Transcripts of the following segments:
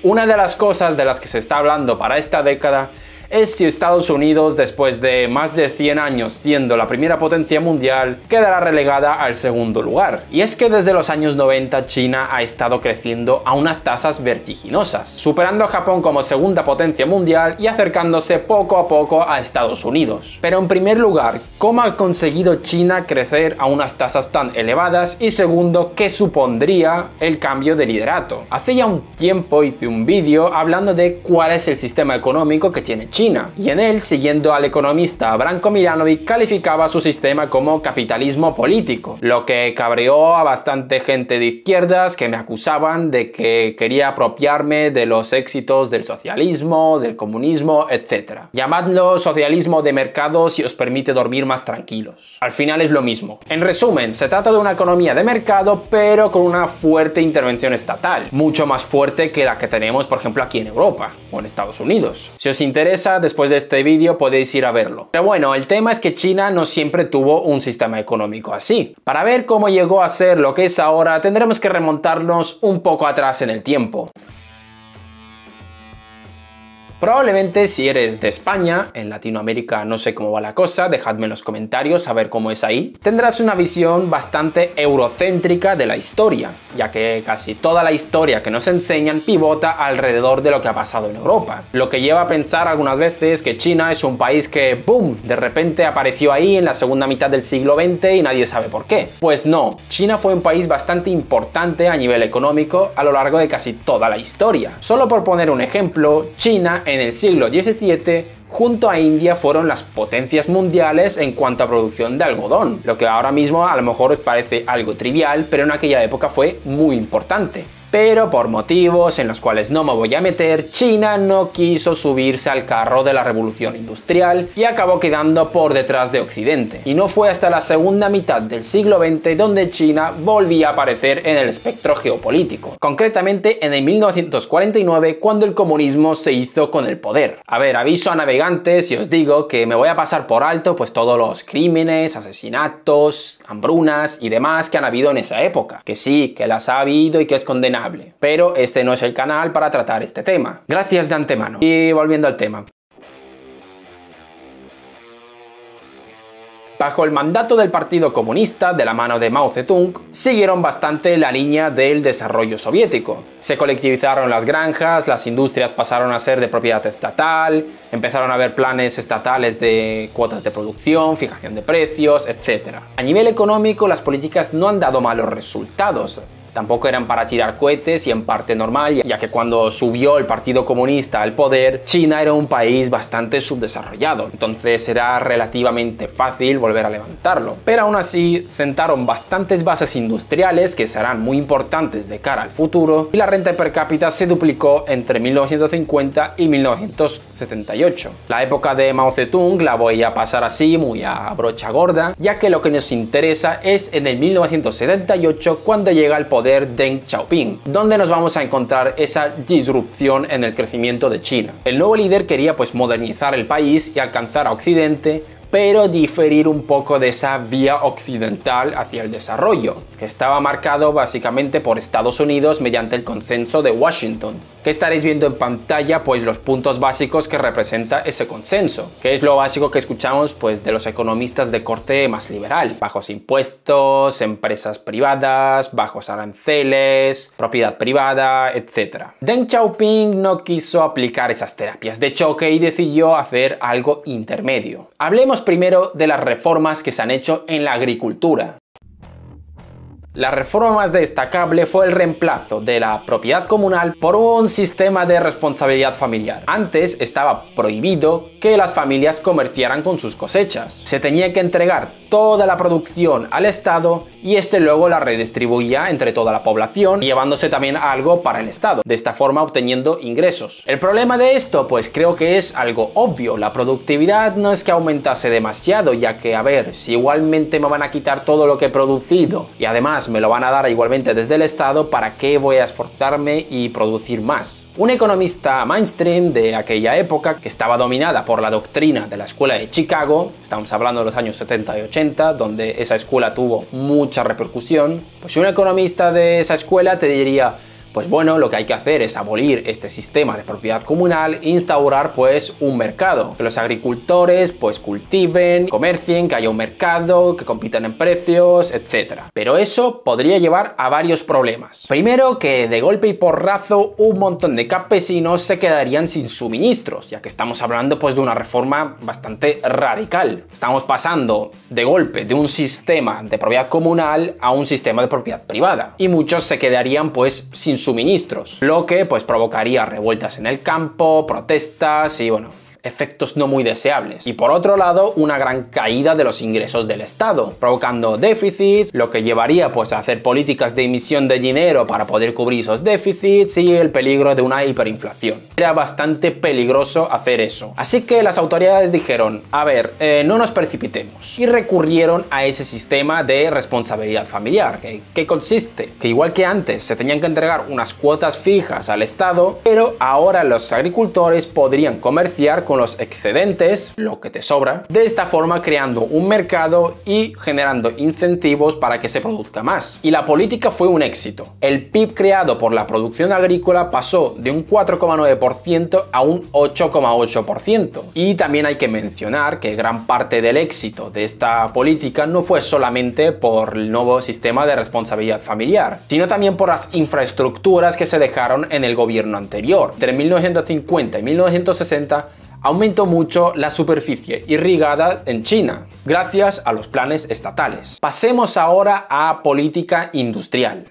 Una de las cosas de las que se está hablando para esta década es si Estados Unidos, después de más de 100 años siendo la primera potencia mundial, quedará relegada al segundo lugar. Y es que desde los años 90 China ha estado creciendo a unas tasas vertiginosas, superando a Japón como segunda potencia mundial y acercándose poco a poco a Estados Unidos. Pero en primer lugar, ¿cómo ha conseguido China crecer a unas tasas tan elevadas? Y segundo, ¿qué supondría el cambio de liderato? Hace ya un tiempo hice un vídeo hablando de cuál es el sistema económico que tiene China, y en él, siguiendo al economista Branko Milanovic, calificaba su sistema como capitalismo político, lo que cabreó a bastante gente de izquierdas que me acusaban de que quería apropiarme de los éxitos del socialismo, del comunismo, etc. Llamadlo socialismo de mercado si os permite dormir más tranquilos. Al final es lo mismo. En resumen, se trata de una economía de mercado, pero con una fuerte intervención estatal, mucho más fuerte que la que tenemos, por ejemplo, aquí en Europa o en Estados Unidos. Si os interesa, después de este vídeo podéis ir a verlo. Pero bueno, el tema es que China no siempre tuvo un sistema económico así. Para ver cómo llegó a ser lo que es ahora, tendremos que remontarnos un poco atrás en el tiempo. Probablemente si eres de España, en Latinoamérica no sé cómo va la cosa, dejadme en los comentarios a ver cómo es ahí, tendrás una visión bastante eurocéntrica de la historia, ya que casi toda la historia que nos enseñan pivota alrededor de lo que ha pasado en Europa. Lo que lleva a pensar algunas veces que China es un país que, ¡boom!, de repente apareció ahí en la segunda mitad del siglo XX y nadie sabe por qué. Pues no, China fue un país bastante importante a nivel económico a lo largo de casi toda la historia. Solo por poner un ejemplo, China en el siglo XVII junto a India fueron las potencias mundiales en cuanto a producción de algodón, lo que ahora mismo a lo mejor os parece algo trivial, pero en aquella época fue muy importante. Pero por motivos en los cuales no me voy a meter, China no quiso subirse al carro de la revolución industrial y acabó quedando por detrás de Occidente. Y no fue hasta la segunda mitad del siglo XX donde China volvía a aparecer en el espectro geopolítico. Concretamente en el 1949, cuando el comunismo se hizo con el poder. A ver, aviso a navegantes y os digo que me voy a pasar por alto pues todos los crímenes, asesinatos, hambrunas y demás que han habido en esa época. Que sí, que las ha habido y que es condenable. Pero este no es el canal para tratar este tema. Gracias de antemano. Y volviendo al tema. Bajo el mandato del Partido Comunista, de la mano de Mao Zedong, siguieron bastante la línea del desarrollo soviético. Se colectivizaron las granjas, las industrias pasaron a ser de propiedad estatal, empezaron a haber planes estatales de cuotas de producción, fijación de precios, etc. A nivel económico, las políticas no han dado malos resultados. Tampoco eran para tirar cohetes y en parte normal, ya que cuando subió el Partido Comunista al poder, China era un país bastante subdesarrollado, entonces era relativamente fácil volver a levantarlo. Pero aún así, sentaron bastantes bases industriales que serán muy importantes de cara al futuro y la renta per cápita se duplicó entre 1950 y 1978. La época de Mao Zedong la voy a pasar así, muy a brocha gorda, ya que lo que nos interesa es en el 1978 cuando llega al poder Deng Xiaoping, donde nos vamos a encontrar esa disrupción en el crecimiento de China. El nuevo líder quería pues modernizar el país y alcanzar a Occidente, pero diferir un poco de esa vía occidental hacia el desarrollo, que estaba marcado básicamente por Estados Unidos mediante el consenso de Washington, que estaréis viendo en pantalla pues los puntos básicos que representa ese consenso, que es lo básico que escuchamos pues de los economistas de corte más liberal: bajos impuestos, empresas privadas, bajos aranceles, propiedad privada, etc. Deng Xiaoping no quiso aplicar esas terapias de choque y decidió hacer algo intermedio. Hablemos primero de las reformas que se han hecho en la agricultura. La reforma más destacable fue el reemplazo de la propiedad comunal por un sistema de responsabilidad familiar. Antes estaba prohibido que las familias comerciaran con sus cosechas. Se tenía que entregar toda la producción al Estado y este luego la redistribuía entre toda la población, llevándose también algo para el Estado, de esta forma obteniendo ingresos. El problema de esto, pues creo que es algo obvio. La productividad no es que aumentase demasiado, ya que, a ver, si igualmente me van a quitar todo lo que he producido y además me lo van a dar igualmente desde el Estado, ¿para qué voy a esforzarme y producir más? Un economista mainstream de aquella época, que estaba dominada por la doctrina de la escuela de Chicago, estamos hablando de los años 70 y 80, donde esa escuela tuvo mucha repercusión, pues un economista de esa escuela te diría: Pues bueno, lo que hay que hacer es abolir este sistema de propiedad comunal e instaurar pues un mercado, que los agricultores pues cultiven, comercien, que haya un mercado, que compitan en precios, etc. Pero eso podría llevar a varios problemas. Primero, que de golpe y porrazo un montón de campesinos se quedarían sin suministros, ya que estamos hablando pues de una reforma bastante radical. Estamos pasando de golpe de un sistema de propiedad comunal a un sistema de propiedad privada y muchos se quedarían pues sin suministros, lo que pues provocaría revueltas en el campo, protestas y bueno, efectos no muy deseables. Y por otro lado, una gran caída de los ingresos del Estado, provocando déficits, lo que llevaría pues a hacer políticas de emisión de dinero para poder cubrir esos déficits y el peligro de una hiperinflación. Era bastante peligroso hacer eso. Así que las autoridades dijeron, a ver, no nos precipitemos. Y recurrieron a ese sistema de responsabilidad familiar. ¿Qué consiste? Que igual que antes se tenían que entregar unas cuotas fijas al Estado, pero ahora los agricultores podrían comerciar con los excedentes, lo que te sobra, de esta forma creando un mercado y generando incentivos para que se produzca más. Y la política fue un éxito. El PIB creado por la producción agrícola pasó de un 4,9% a un 8,8%. Y también hay que mencionar que gran parte del éxito de esta política no fue solamente por el nuevo sistema de responsabilidad familiar, sino también por las infraestructuras que se dejaron en el gobierno anterior. Entre 1950 y 1960 aumentó mucho la superficie irrigada en China, gracias a los planes estatales. Pasemos ahora a política industrial.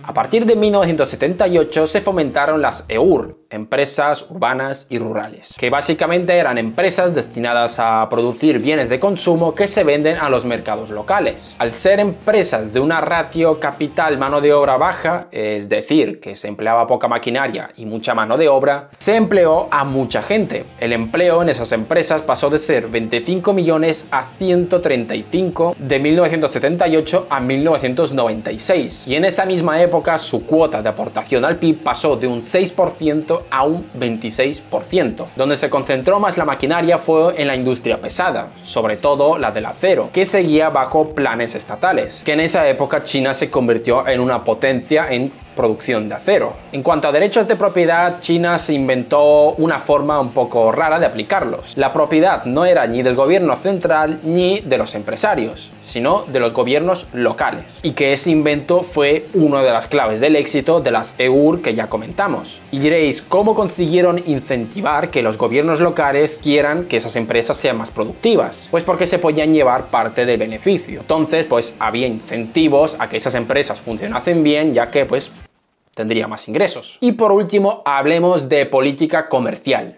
A partir de 1978 se fomentaron las EUR, empresas urbanas y rurales, que básicamente eran empresas destinadas a producir bienes de consumo que se venden a los mercados locales. Al ser empresas de una ratio capital-mano de obra baja, es decir, que se empleaba poca maquinaria y mucha mano de obra, se empleó a mucha gente. El empleo en esas empresas pasó de ser 25 millones a 135 de 1978 a 1996, y en esa misma época su cuota de aportación al PIB pasó de un 6% a un 26%. Donde se concentró más la maquinaria fue en la industria pesada, sobre todo la del acero, que seguía bajo planes estatales, que en esa época China se convirtió en una potencia en producción de acero. En cuanto a derechos de propiedad, China se inventó una forma un poco rara de aplicarlos. La propiedad no era ni del gobierno central ni de los empresarios, sino de los gobiernos locales. Y que ese invento fue una de las claves del éxito de las EUR que ya comentamos. Y diréis, ¿cómo consiguieron incentivar que los gobiernos locales quieran que esas empresas sean más productivas? Pues porque se podían llevar parte del beneficio. Entonces, pues había incentivos a que esas empresas funcionasen bien, ya que pues tendría más ingresos. Y por último, hablemos de política comercial.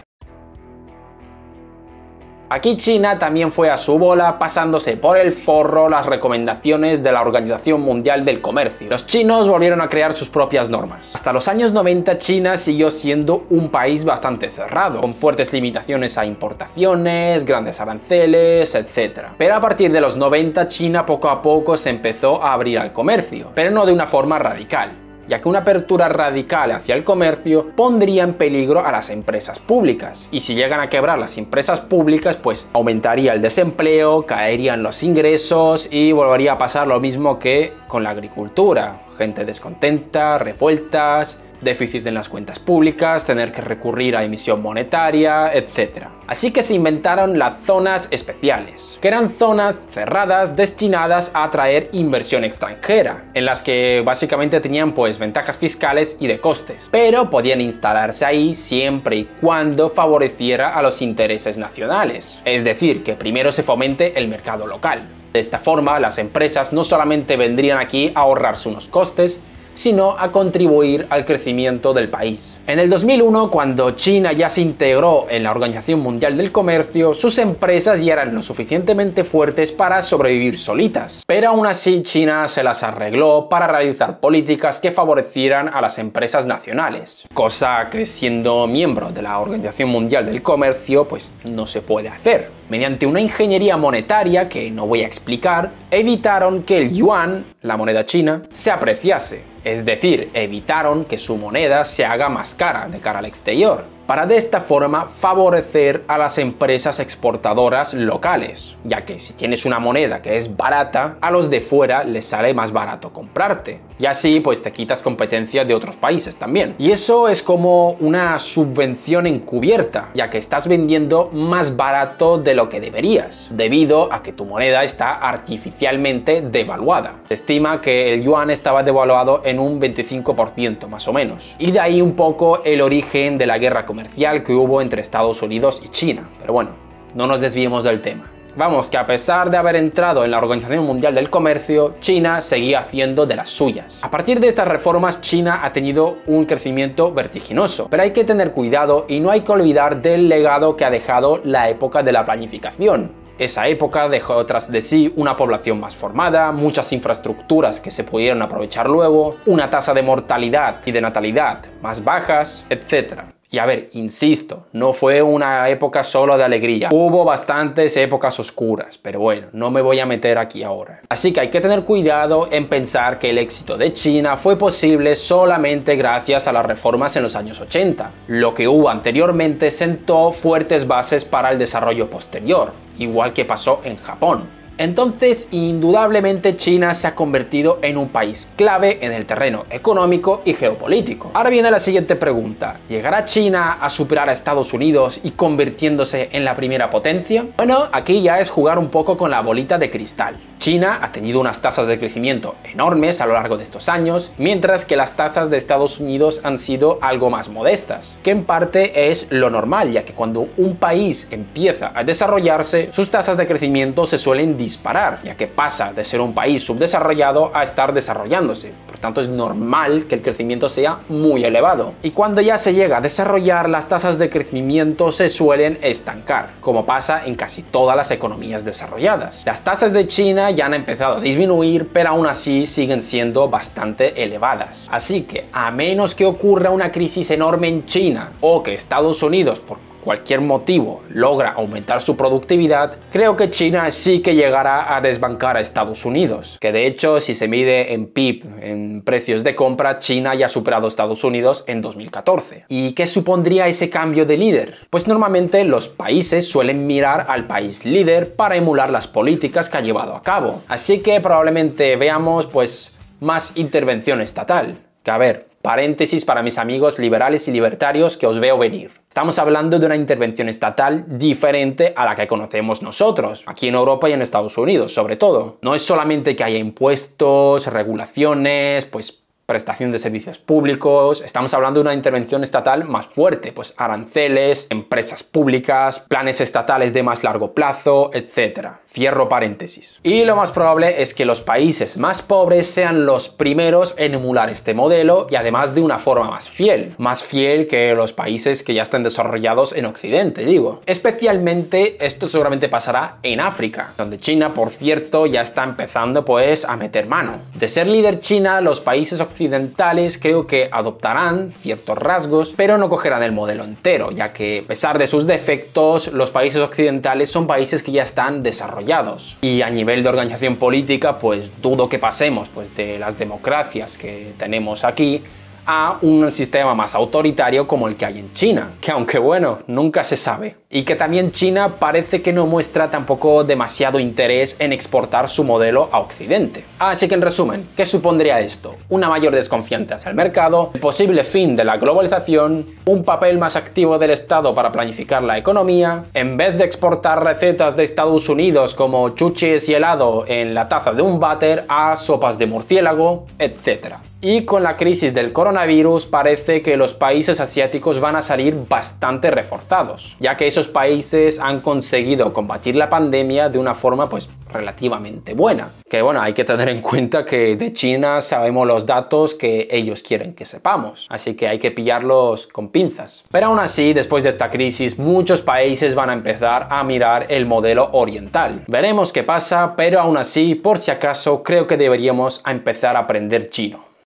Aquí China también fue a su bola, pasándose por el forro las recomendaciones de la Organización Mundial del Comercio. Los chinos volvieron a crear sus propias normas. Hasta los años 90 China siguió siendo un país bastante cerrado, con fuertes limitaciones a importaciones, grandes aranceles, etc. Pero a partir de los 90 China poco a poco se empezó a abrir al comercio, pero no de una forma radical, ya que una apertura radical hacia el comercio pondría en peligro a las empresas públicas. Y si llegan a quebrar las empresas públicas, pues aumentaría el desempleo, caerían los ingresos y volvería a pasar lo mismo que con la agricultura. Gente descontenta, revueltas, déficit en las cuentas públicas, tener que recurrir a emisión monetaria, etc. Así que se inventaron las zonas especiales, que eran zonas cerradas destinadas a atraer inversión extranjera, en las que básicamente tenían pues ventajas fiscales y de costes, pero podían instalarse ahí siempre y cuando favoreciera a los intereses nacionales, es decir, que primero se fomente el mercado local. De esta forma, las empresas no solamente vendrían aquí a ahorrarse unos costes, sino a contribuir al crecimiento del país. En el 2001, cuando China ya se integró en la Organización Mundial del Comercio, sus empresas ya eran lo suficientemente fuertes para sobrevivir solitas. Pero aún así, China se las arregló para realizar políticas que favorecieran a las empresas nacionales, cosa que siendo miembro de la Organización Mundial del Comercio, pues no se puede hacer. Mediante una ingeniería monetaria que no voy a explicar, evitaron que el yuan, la moneda china, se apreciase. Es decir, evitaron que su moneda se haga más cara de cara al exterior. para de esta forma favorecer a las empresas exportadoras locales, ya que si tienes una moneda que es barata, a los de fuera les sale más barato comprarte. Y así pues te quitas competencia de otros países también. Y eso es como una subvención encubierta, ya que estás vendiendo más barato de lo que deberías, debido a que tu moneda está artificialmente devaluada. Se estima que el yuan estaba devaluado en un 25% más o menos. Y de ahí un poco el origen de la guerra comercial que hubo entre Estados Unidos y China. Pero bueno, no nos desviemos del tema. Vamos, que a pesar de haber entrado en la Organización Mundial del Comercio, China seguía haciendo de las suyas. A partir de estas reformas, China ha tenido un crecimiento vertiginoso, pero hay que tener cuidado y no hay que olvidar del legado que ha dejado la época de la planificación. Esa época dejó tras de sí una población más formada, muchas infraestructuras que se pudieron aprovechar luego, una tasa de mortalidad y de natalidad más bajas, etc. Y a ver, insisto, no fue una época solo de alegría. Hubo bastantes épocas oscuras, pero bueno, no me voy a meter aquí ahora. Así que hay que tener cuidado en pensar que el éxito de China fue posible solamente gracias a las reformas en los años 80. Lo que hubo anteriormente sentó fuertes bases para el desarrollo posterior, igual que pasó en Japón. Entonces, indudablemente China se ha convertido en un país clave en el terreno económico y geopolítico. Ahora viene la siguiente pregunta: ¿llegará China a superar a Estados Unidos y convirtiéndose en la primera potencia? Bueno, aquí ya es jugar un poco con la bolita de cristal. China ha tenido unas tasas de crecimiento enormes a lo largo de estos años, mientras que las tasas de Estados Unidos han sido algo más modestas, que en parte es lo normal, ya que cuando un país empieza a desarrollarse, sus tasas de crecimiento se suelen disparar, ya que pasa de ser un país subdesarrollado a estar desarrollándose. Por tanto, es normal que el crecimiento sea muy elevado. Y cuando ya se llega a desarrollar, las tasas de crecimiento se suelen estancar, como pasa en casi todas las economías desarrolladas. Las tasas de China ya han empezado a disminuir, pero aún así siguen siendo bastante elevadas. Así que, a menos que ocurra una crisis enorme en China o que Estados Unidos, por cualquier motivo, logra aumentar su productividad, creo que China sí que llegará a desbancar a Estados Unidos. Que de hecho, si se mide en PIB, en precios de compra, China ya ha superado a Estados Unidos en 2014. ¿Y qué supondría ese cambio de líder? Pues normalmente los países suelen mirar al país líder para emular las políticas que ha llevado a cabo. Así que probablemente veamos pues más intervención estatal. Que a ver, paréntesis para mis amigos liberales y libertarios que os veo venir. Estamos hablando de una intervención estatal diferente a la que conocemos nosotros, aquí en Europa y en Estados Unidos, sobre todo. No es solamente que haya impuestos, regulaciones, pues prestación de servicios públicos. Estamos hablando de una intervención estatal más fuerte, pues aranceles, empresas públicas, planes estatales de más largo plazo, etc. Cierro paréntesis. Y lo más probable es que los países más pobres sean los primeros en emular este modelo y además de una forma más fiel que los países que ya están desarrollados en Occidente, digo. Especialmente esto seguramente pasará en África, donde China, por cierto, ya está empezando pues a meter mano. De ser líder China, los países occidentales creo que adoptarán ciertos rasgos, pero no cogerán el modelo entero, ya que a pesar de sus defectos, los países occidentales son países que ya están desarrollados. Y a nivel de organización política, pues dudo que pasemos pues de las democracias que tenemos aquí a un sistema más autoritario como el que hay en China, que aunque bueno, nunca se sabe. Y que también China parece que no muestra tampoco demasiado interés en exportar su modelo a Occidente. Así que en resumen, ¿qué supondría esto? Una mayor desconfianza hacia el mercado, el posible fin de la globalización, un papel más activo del Estado para planificar la economía, en vez de exportar recetas de Estados Unidos como chuches y helado en la taza de un váter a sopas de murciélago, etc. Y con la crisis del coronavirus parece que los países asiáticos van a salir bastante reforzados, ya que esos países han conseguido combatir la pandemia de una forma pues relativamente buena. Que bueno, hay que tener en cuenta que de China sabemos los datos que ellos quieren que sepamos, así que hay que pillarlos con pinzas. Pero aún así, después de esta crisis, muchos países van a empezar a mirar el modelo oriental. Veremos qué pasa, pero aún así, por si acaso, creo que deberíamos empezar a aprender chino.